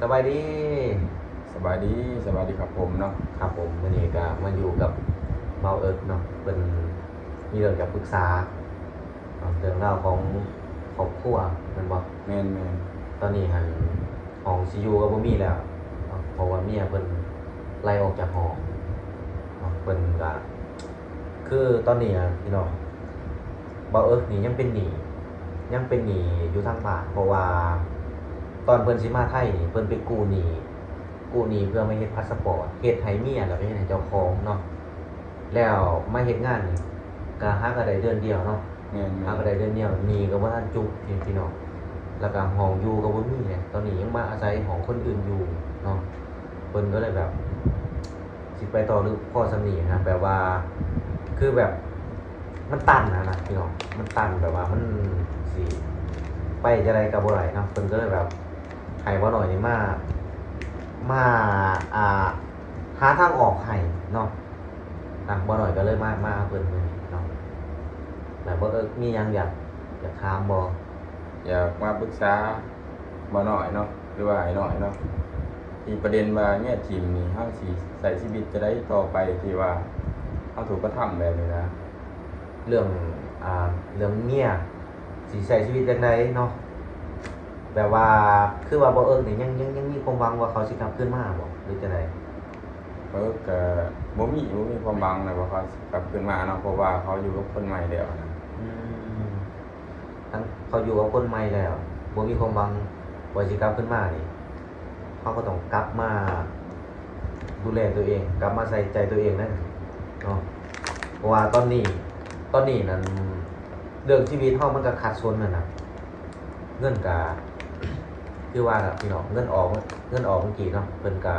สบายดีสบายดีสบายดีครับผมเนาะครับผมวันนี้ก็มาอยู่กับเบาเอิร์กเนาะเป็นมีเรื่องจะปรึกษาเรื่องราวของครอบครัวแมันบอกแมนตอนนี้หันห้องซียูก็บ่มีแล้วเนาะเพราะว่าเมียเพิ่นไล่ออกจากห้องเนาะเพิ่นก็คือตอนนี้อะพี่น้องเบาเอิร์กนี่ยังเป็นหนี้อยู่ทางบ้านเพราะว่าตอนเพิ่นสิมาไทยนี่เพิ่นไปกู้หนี้เพื่อมาเฮ็ดพาสปอร์ตเฮ็ดให้เมียแล้วก็เฮ็ดให้เจ้าของเนาะแล้วมาเฮ็ดงานนี่ก็หาก็ได้เดือนเดียวเนาะแมนหาก็ได้เดือนเดียวหนี้ก็บ่ทันจุบนี่พี่น้องแล้วก็ห้องอยู่ก็บ่มีเนี่ยตอนนี้ยังมาอาศัยของคนอื่นอยู่เนาะเพิ่นก็เลยแบบสิไปต่อหรือพอสำนี้นะแบบว่าคือแบบมันตันนะพี่น้องมันตันแบบว่ามันสิไปจะได้ก็บ่ได้เนาะเพิ่นก็เลยแบบให้บ่หน่อยนี่มาอ่าหาทางออกให้เนาะบ่หน่อยก็เลยมาเพิ่นเลยเนาะแล้วบ่มีหยังอยากถามบ่อยากมาปรึกษาบ่หน่อยเนาะหรือว่าไอ้หน่อยเนาะที่ประเด็นว่าเนี่ยทีมนี้เฮาสิใช้ชีวิตจะได้ต่อไปที่ว่าเฮาถูกกระทำแบบนี้นะเรื่องอ่าเรื่องเมียสิใช้ชีวิตจังไดเนาะแบบว่าคือว่าบ่นี่ยังมีความหวังว่าเขาสิกลับคืนมาบ่หรือจังไดก็บ่มีความหวังนะว่าเขาสิกลับคืนมาเนาะเพราะว่าเขาอยู่กับคนใหม่แล้วนะอืมทั้งเขาอยู่กับคนใหม่แล้วบ่มีความหวังว่าสิกลับคืนมานี่เขาก็ต้องกลับมาดูแลตัวเองกลับมาใส่ใจตัวเองนั่นเนาะเพราะว่าตอนนี้นั้นเรื่องชีวิตเฮามันก็ขัดสนนั่นน่ะเงินก็คือว่าล่ะพี่น้องเงินออกเมื่อกี้เนาะเพิ่นก็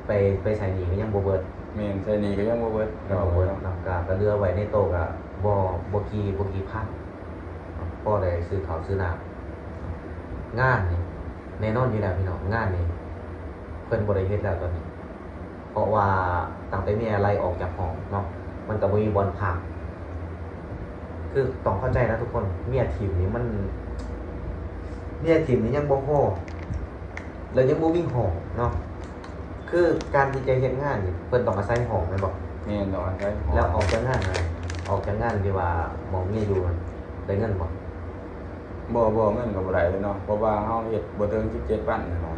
ไปใส่หนี้ก็ยังบ่เบิดแม่นใช้หนี้ก็ยังบ่เบิดยังบ่เบิดเนาะก็เหลือไว้ในโต๊ะก็บ่กี่พันพอได้ซื้อข้าวซื้อน้ำงานนี่แน่นอนอยู่แล้วพี่น้องงานนี่เพิ่นบ่ได้เฮ็ดแล้วตอนนี้เพราะว่าตั้งแต่มีอะไรออกจากห้องเนาะมันก็บ่มีบ่อนพักคือต้องเข้าใจนะทุกคนเมียทีมนี่ยังบ่พอแล้วยังบ่มีห้องเนาะคือการที่จะเฮ็ดงานนี่เพิ่นต้องอาศัยห้องแม่นบ่แม่นต้องอาศัยหอแล้วออกจากงานอะไรออกจากงานที่ว่าหมองเมียอยู่นั่นได้เงินบ่บ่เงินก็บ่ได้เลยเนาะเพราะว่าเฮาเฮ็ดบ่ถึง17วันนะอ๋อ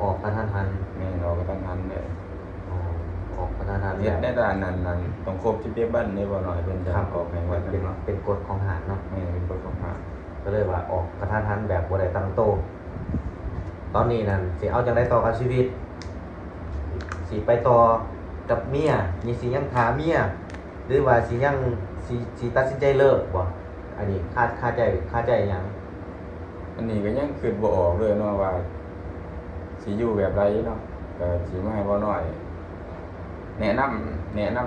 ออกกระทันหันแม่นเราก็ต้องทันเลย อ๋อออกกระทันหันเฮ็ดได้ด้านนั้นต้องครบ17วันนี่บ่น้อยเพิ่นจะครับออกให้วันนึงเนาะเป็นกฎของหาดเนาะแม่นเป็นกฎของหาดก็เลยว่าออกกระทันหันแบบบ่ได้ตั้งโตะตอนนี้นั่นสิเอาจังได๋ต่อกับชีวิตสิไปต่อกับเมียนี่สิยังหาเมียหรือว่าสิยังสิตัดสินใจเลิกบ่อันนี้ค่าใจหยังอันนี้ก็ยังคิดบ่ออกเลยเนาะว่าสิอยู่แบบใดเนาะก็สิมาให้บ่น้อยแนะน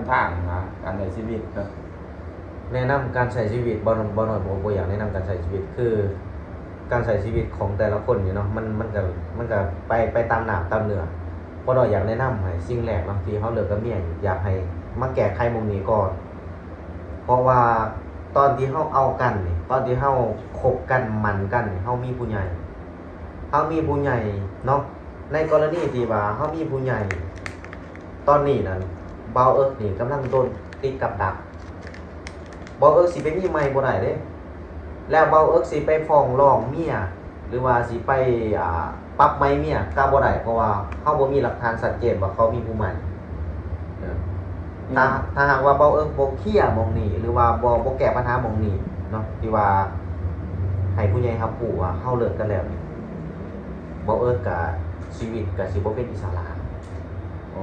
ำทางนะการใช้ชีวิตเนาะแนะนำการใช้ชีวิตบ่น้อยบ่อยากแนะนำการใช้ชีวิตคือการใช้ชีวิตของแต่ละคนนี่เนาะมันก็ไปตามน้ำตามเนื้อบ่น้อยอยากแนะนำให้สิ่งแรกเนาะที่เฮาเลิกกับเมียนี่อยากให้มาแก้ไขหม้องนี้ก่อนเพราะว่าตอนที่เฮาเอากันนี่ตอนที่เฮาคบกันมันกันนี่เฮามีผู้ใหญ่เนาะในกรณีที่ว่าเฮามีผู้ใหญ่ตอนนี้นั่นเบาเอิกนี่กำลังโดนติดกับดักเบาเอิกสิไปมีใหม่บ่ได้เด้แล้วเบาเอิกสิไปฟ้องร้องเมียหรือว่าสิไปปรับใหม่เมียก็บ่ได้เพราะว่าเฮาบ่มีหลักฐานชัดเจนว่าเขามีผู้ใหม่ถ้าหากว่าเบาเอิกบ่เคลียร์หม้องนี้หรือว่าบ่แก้ปัญหาหม้องนี้เนาะที่ว่าให้ผู้ใหญ่รับรู้ว่าเฮาเลิกกันแล้วนี่เบาเอิกก็ชีวิตก็สิบ่เป็นอิสระโอ้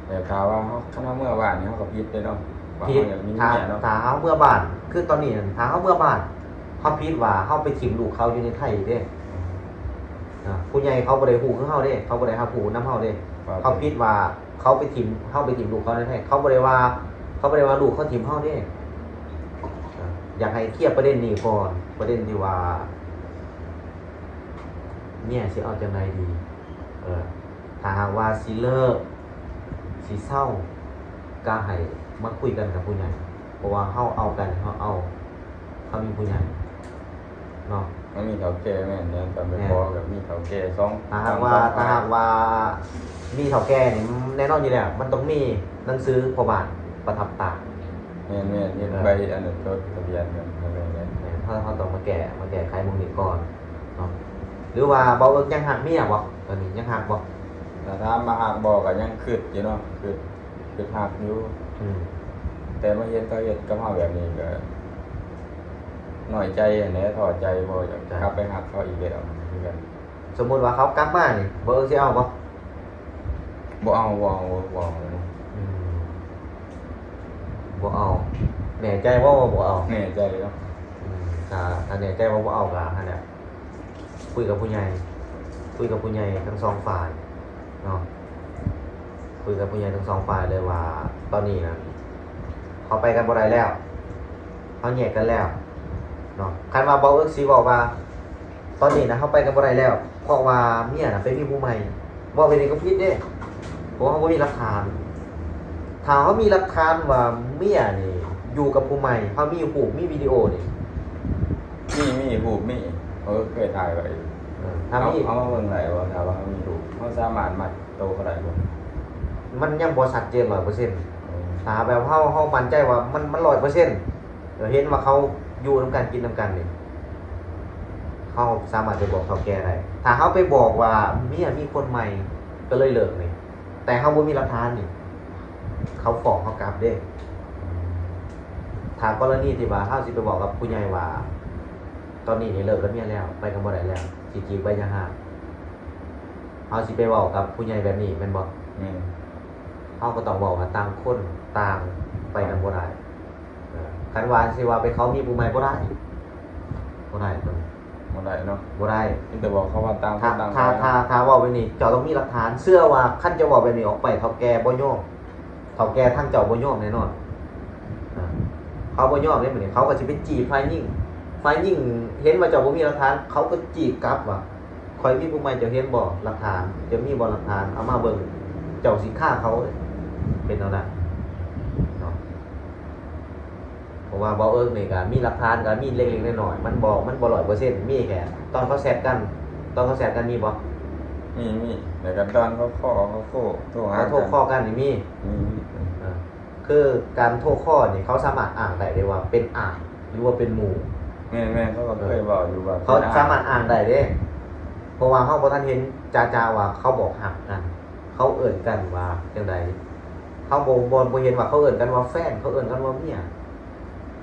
แต่ถ้าว่าเฮาคันเมื่อวานนี่เฮาก็ผิดเด้เนาะว่าผิดเฮาอยากมีเมียเนาะถ้าเฮาเมื่อบ้านคือตอนนี้ถ้าเฮาเมื่อบ้านเฮาผิดว่าเฮาไปถิ่มลูกเขาอยู่ในไทยเด้ผู้ใหญ่เขาบ่ได้ฮู้คือเฮาเด้เขาบ่ได้รับรู้นำเฮาเด้เขาผิดว่าเขาไปถิ่มเฮาไปถิ่มลูกเขาในไทยเขาบ่ได้ว่าลูกเขาถิ่มเฮาเด้อยากให้เคลียร์ประเด็นนี้ก่อนประเด็นที่ว่าเนี่ยสิเอาจังไดดีถ้าหากว่าสิเลิกสิเศร้าก็ให้มาคุยกันกับผู้ใหญ่เพราะว่าเฮาเอากันเฮามีผู้ใหญ่เนาะ มันมีเฒ่าแก่แม่นเนี่ยตอนไปพอกับมีเฒ่าแก่สอง ถ้าหากว่ามีเฒ่าแก่นี่แน่นอนอยู่แล้วมันต้องมีหนังสือพ่อบ้านประทับตรา แม่นเฮ็ดใบอันนั้นจดทะเบียนกันอะไรเนี่ย เนี่ยเขาต้องมาแก้ไขหมุงนี้ก่อนเนาะหรือว่าเบาเอิกยังหักเมียบ่ตอนนี้ยังหักบ่ แต่ถ้ามาหากบอกก็ยังคิดอยู่เนาะคิดหักอยู่ อืม แต่มาเฮ็ดก็เฮ็ดกับเฮาแบบนี้ก็น้อยใจอันนี้ถอดใจบ่อยากกลับไปหักเขาอีกแล้วคือกัน สมมุติว่าเขากลับมานี่เบาเอิกสิเอาบ่ บ่เอาเลยนะ อืมบ่เอาแน่ใจว่าบ่เอา แน่ใจเนาะ อืมถ้าแน่ใจว่าบ่เอาก็หั่นแหละคุยกับผู้ใหญ่ทั้งสองฝ่ายเนาะคุยกับผู้ใหญ่ทั้งสองฝ่ายเลยว่าตอนนี้นะเขาไปกันบ่ได้แล้วเขาแยกกันแล้วเนาะคันว่าเบาเอิกสิบอกว่า ตอนนี้นะเขาไปกันบ่ได้แล้วเพราะว่าเมียน่ะไปมีผู้ใหม่บ่เป็นนี่ก็ผิดเด้เพราะว่าเขาบ่มีหลักฐานถ้าเขามีหลักฐานว่าเมียนี่อยู่กับผู้ใหม่เขามีรูปมีวิดีโอนี่ มีรูปมีเคยถ่ายไว้ ถ้ามี เอามาเบิ่งได้ว่าถ้าว่ามีรูปเฮาสามารถมัดโตเขาได้บ่ มันยังบ่ชัดเจน 100%ถ้าแบบเฮามั่นใจว่ามัน100%เห็นว่าเขาอยู่นํกันกินนํกันนี่เขาสามารถไปบอกเฒ่าแก่ได้ถ้าเขาไปบอกว่าเมียมีคนใหม่ก็เลยเลิกนี่แต่เขาบ่มีหลักฐานนี่เขาฟ้องเขากลับเด้ถ้ากรณีที่ว่าเฮาสิไปบอกกับผู้ใหญ่ว่า ตอนนี้นี่เลิกกับเมียแล้วไปกันบ่ได้แล้วสิจีบไปยังหาเฮาสิไปเว้ากับผู้ใหญ่แบบนี้แม่นบ่ แม่น เฮาก็ต้องบอกว่าต่างคนต่างไปนำบ่ได้คันว่าสิว่าไปเขามีผู้ใหม่บ่ได้บ่ได้ตรงนี้ บ่ได้เนาะ บ่ได้ มีแต่บอกเขาว่าต่างค ถ้าน ต่าง ถ้าเว้าแบบนี้เจ้าต้องมีหลักฐานเชื่อว่าคันจะเว้าแบบนี้ออกไปเฒ่าแก่บ่ยอมเฒ่าแก่ทางเจ้าบ่ยอมแน่นอนเขาบ่ยอมเด้บัดนี้เขาก็สิไปจีบฝ่ายหญิงเห็นว่าเจ้าบ่มีหลักฐานเขาก็จีบกลับว่าข่อยมีผู้ใหม่เจ้าเห็นบ่หลักฐานจะมีบ่หลักฐานเอามาเบิ่งเจ้าสิฆ่าเขาเป็นเอานั้นเนาะเพราะว่าบ่เอิ้งนี่ก็มีหลักฐานก็มีเล็กๆน้อยๆมันบ่100%มีแค่ตอนเขาแชทกันมีบ่ มีแต่กันตอนเขาขอเขาโทรหา การโทรข้อกันนี่มี มี คือการโทรข้อนี่เขาสามารถอ้างได้เลยว่าเป็นอ้ายหรือว่าเป็นหมู่ แม่เขาก็เคยบอกอยู่ว่า เขาสามารถอ้างได้เด้เพราะว่าเขาบ่ทันเห็นจ้าว่าเขาบอกหักกัน เขาเอิ้นกันว่าจังไดเขาบ่เห็นว่าเขาเอิ้นกันว่าแฟนเขาเอิ้นกันว่าเมีย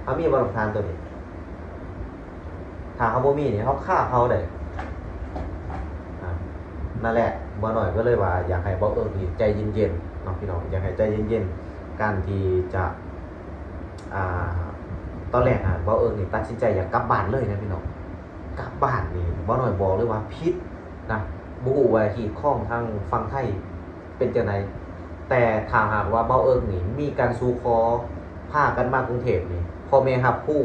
เขามีบ่หลักฐานตัวนี้ถ้าเขาบ่มีนี่เขาฆ่าเขาได้อ่านั่นแหละบ่หน่อยก็เลยว่าอยากให้บ่เอิ้นนี่ใจเย็นๆเนาะพี่น้องอยากให้ใจเย็นๆการที่จะตอนแรกบ่เอิ้นนี่ตัดสินใจอยากกลับบ้านเลยนะพี่น้องกลับบ้านนี่บ่หน่อยบอกเลยว่าผิดนะบ่ฮู้ว่าที่ข้องทางฝั่งไทยเป็นจังไดแต่ถ้าหากว่าเบ้าเอิ้นนี่มีการสู่ขอพากันมากรุงเทพนี่พ่อแม่รับผู้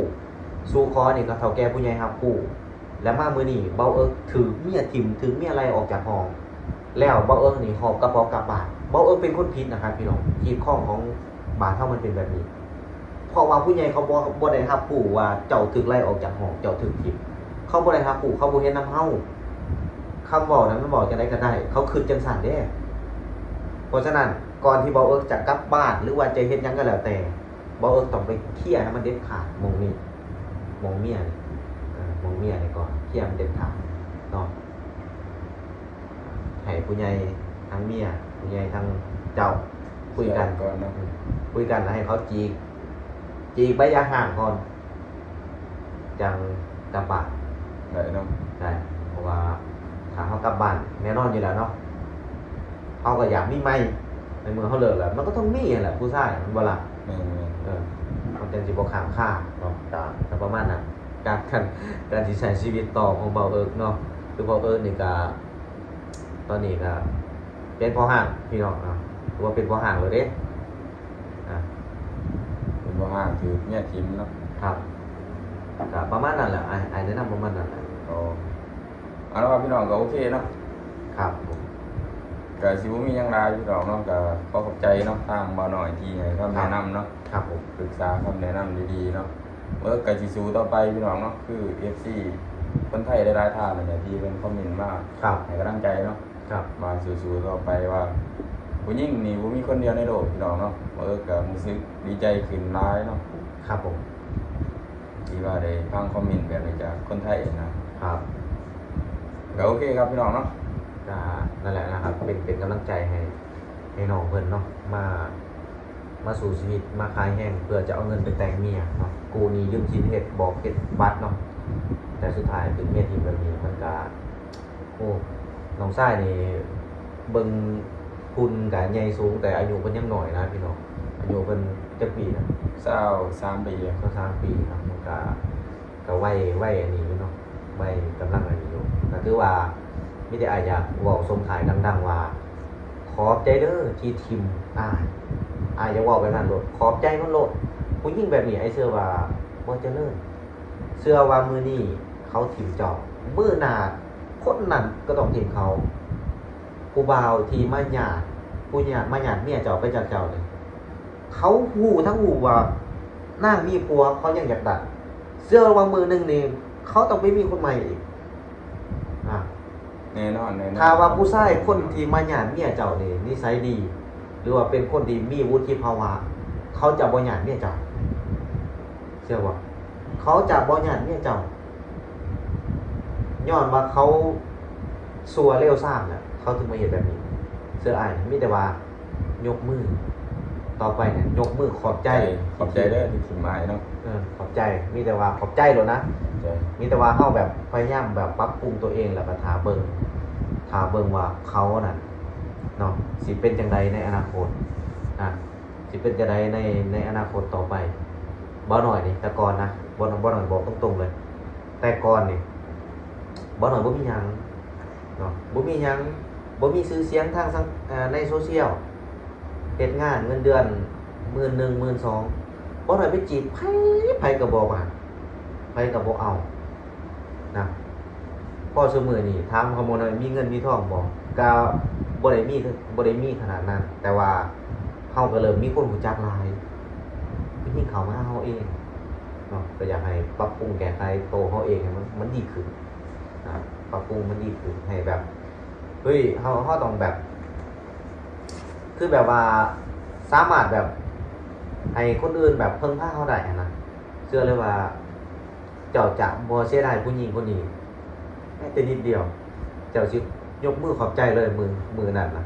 สู่ขอนี่ก็เฒ่าแก่ผู้ใหญ่รับผู้และมามื้อนี้เบ้าเอิ้นถือเมียทิ่มถือเมียไล่ออกจากห้องแล้วเบ้าเอิ้นนี่หอบกระเป๋ากลับบ้านเบ้าเอิ้นเป็นคนผิดนะครับพี่น้องที่ข้องของบ้านเฮามันเป็นแบบนี้เพราะว่าผู้ใหญ่เขาบ่ได้รับผู้ว่าเจ้าถูกไล่ออกจากห้องเจ้าถูกทิ่มเขาบ่ได้รับผู้เขาบ่เห็นนำเฮาคำบอกนั้นมันบอกจังได๋ก็ได้เขาคิดจังซั่นเด้เพราะฉะนั้นก่อนที่เบ้าเอิ้นจะกลับบ้านหรือว่าจะเฮ็ดหยังก็แล้วแต่เบ้าเอิ้นต้องไปเคลียร์ให้มันเด็ดขาดหม้องนี้หม้องเมียนี่หม้องเมียนี่ก่อนเคลียร์มันเด็ดขาดเนาะให้ผู้ใหญ่ทั้งเมียผู้ใหญ่ทั้งเจ้าคุยกัน ก่อนเนาะ คุยกันแล้วให้เขาจีกใบยาห่างก่อนจังกลับบ้าน ได้เนาะ ได้เพราะว่าถ้าเขากลับบ้านแน่นอนอยู่แล้วเนาะเขาก็อยากมีไม่ในเมืองเขาเลิกแล้วมันก็ต้องมีแหละผู้ชายมันบ่ล่ะ แม่ มันเป็นสิบ่ขามค่าเนาะแต่ประมาณนั้นการที่ใช้ชีวิตต่อของเบาเอิกเนาะคือเบาเอิกนี่ก็ตอนนี้ก็เป็นพ่อห้างพี่น้องเนาะหรือว่าเป็นพ่อห้างเลยเด้อ่า เป็นบ่ห่างถือเนี่ยทิมเนาะ ครับก็ประมาณนั้นแหละไอ้แนะนำประมาณนั้นแหละ ก็เอาละว่าพี่น้องก็โอเคเนาะ ครับผม ก็สิบ่มีหยังหลายพี่น้องเนาะก็ขอขอบใจเนาะทางบ่าวน้อยที่ให้คำแนะนำเนาะ ครับผม ปรึกษาคำแนะนำดีๆเนาะก็สิสู้ต่อไปพี่น้องเนาะคือ FC คนไทยหลายๆท่านนั่นแหละที่เป็นคอมเมนต์มา ครับ ให้กำลังใจเนาะ ครับ มาสู่ๆต่อไปว่าผู้หญิงนี่บ่มีคนเดียวในโลกพี่น้องเนาะก็รู้สึกดีใจขึ้นหลายเนาะ ครับผม ที่ว่าได้ฟังคอมเมนต์แบบนี้จากคนไทยนะครับ ก็โอเคครับพี่น้องเนาะ ก็นั่นแหละนะครับ เป็นกำลังใจให้น้องเพิ่นเนาะมาสู่ชีวิตมาขายแห้งเพื่อจะเอาเงินไปแต่งเมียเนาะกูนี่ยืมชินเฮ็ดบอกเฮ็ดบัตรเนาะแต่สุดท้ายถึงเมียทีมแบบนี้มันก็โอ้น้องชายนี่เบิ่งคุณกับใหญ่สูงแต่อายุเพิ่นยังน้อยนะพี่น้องอายุเพิ่นจักปีนะ 23 ปี ก็3 ปีครับมันก็วัยอันนี้อยู่เนาะวัยกำลังอันนี้อยู่ก็ถือว่ามีแต่อายอยากเว้าส่งท้ายดังๆว่า ขอบใจเด้อที่ทิมอายจะบอกแบบนั้นโลดขอบใจมันโลดผู้หญิงแบบนี้ไอ้เชื่อว่าบ่เจริญเชื่อว่ามือนี้เขาทิมเจ้ามือหน้าคนนั้นก็ต้องทิมเขาผู้บ่าวที่มาหยาดผู้หยาดมาหยาดเมียเจ้าไปจากเจ้าเลยเขาหูทั้งหูว่านั่งมีผัวเขายังอยากดัดเชื่อว่ามือหนึงนี่เขาต้องไปมีคนใหม่อีกอ่ะ แน่นอน ถ้าว่าผู้ชายคนที่มาหยาดเมียเจ้านี่นิสัยดี หรือว่าเป็นคนที่มีวุฒิภาวะเขาจะบ่หยาดเมียเจ้าเชื่อว่าเขาจะบ่หยาดเมียเจ้าย้อนว่าเขาสัวเร็วซ่ามน่ะเขาถึงมาเห็นแบบนี้เสื้ออ้ายมีแต่ว่ายกมือต่อไปเนี่ยยกมือขอบใจ ขอบใจเด้อที่ถิ่มมาเนาะ ขอบใจมีแต่ว่าขอบใจโลดนะ ใจ มีแต่ว่าเฮาแบบพยายามแบบปรับปรุงตัวเองแล้วก็ท่าเบิ่งว่าเขานั่นเนาะสิเป็นจังไดในอนาคตสิเป็นจังไดในอนาคตต่อไปบ่หน่อยนี่แต่ก่อนนะบ่หน่อยบอกตรงๆเลย แต่ก่อนนี่บ่หน่อยบ่มีหยังเนาะบ่มีหยังบ่มีชื่อเสียงทางในโซเชียลเฮ็ดงานเงินเดือน11,000 12,000บ่หน่อยไปจีบไผก็บ่ว่าไผก็บ่เอานะพอซุมื้อนี้ถามเขาบ่หน่อยมีเงินมีทองบ่ก็บ่ได้มีขนาดนั้น แต่ว่าเฮาก็เริ่มมีคนรู้จักหลายที่เข้ามาเฮาเองเนาะก็อยากให้ปรับปรุงแก้ไขโตวเฮาเองให้มันดีขึ้นนะปรับปรุงมันดีขึ้นให้แบบเฮ้ยเฮาต้องแบบ คือแบบว่าสามารถแบบให้คนอื่นแบบเพิ่งพาเขาได้อะนะเชื่อเลยว่าเจ้าจะบ่เสียดายผู้หญิงคนนี้แม้แต่นิดเดียว เจ้าสิยกมือขอบใจเลยมือนั่นนะ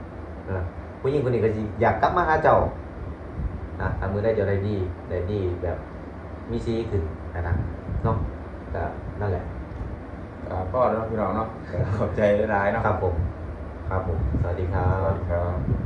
ผู้หญิงคนนี้ก็สิอยากกลับมาหาเจ้านะถ้ามือได้เจ้าได้ดีแบบมีซีขึ้นนะเนาะก็นั่นแหละ พ่อแล้วพี่น้องเนาะขอบใจหลายๆเนาะ ครับผม สวัสดีครั สวัส บ ดีครับ